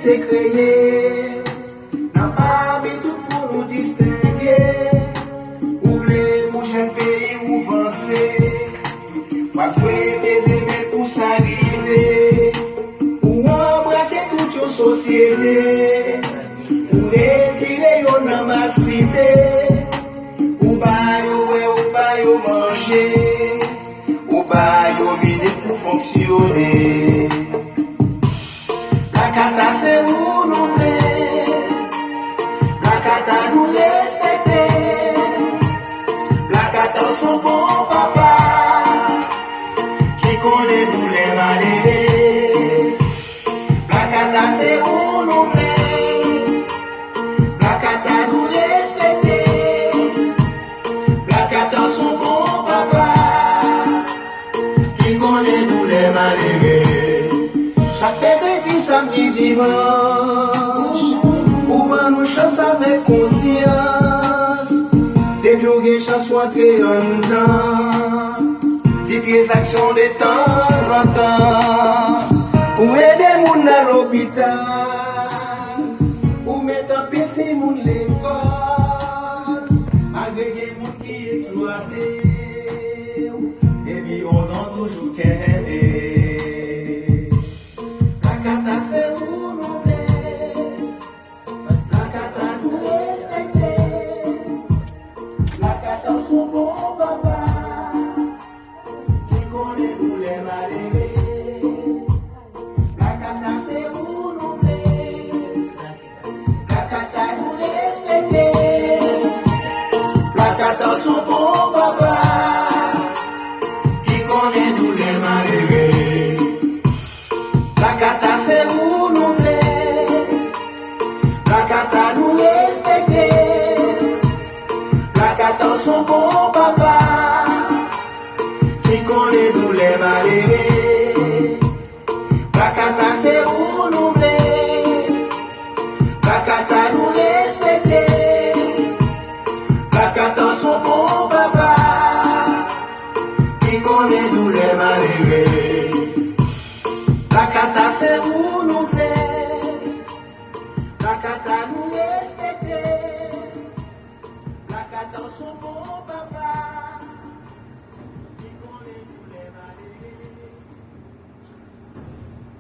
t'es créé. N'a pas mis tout pour nous distinguer. Ouvrez mon jeune pays où avancer. Pas souhaiter des aimer pour s'arriver. Ou embrasser toute une société. Ou retirer une maxité. Ou bayo manger. Ou bayo miner pour fonctionner. La cata c'est où nous voulons. La cata nous respecter. La cata son bon papa. Qui connaît nous les malheureux. La cata c'est où nous voulons. La cata nous respecter. La cata son bon papa. Qui connaît nous les malheureux. Chaque vendredi, samedi, dimanche, pour nous chance avec conscience, des blogués chance entrer en dedans, des transactions de temps en temps, ou aider moun à l'hôpital, ou mettre en petit moun l'école, agréger moun qui exploité, et puis on en toujours qu'aimer. La cata c'est où nous voulons. La cata nous respecter. La cata son bon papa. Qui connaît nous les malheureux. La cata c'est où nous voulons. La cata nous respecter. La cata son bon papa. Qui connaît nous les malheureux. La cata c'est où nous voulons. La cata nous respecter. La cata son bon papa. Qui connaît nous les malheureux. La cata c'est où nous voulons. La cata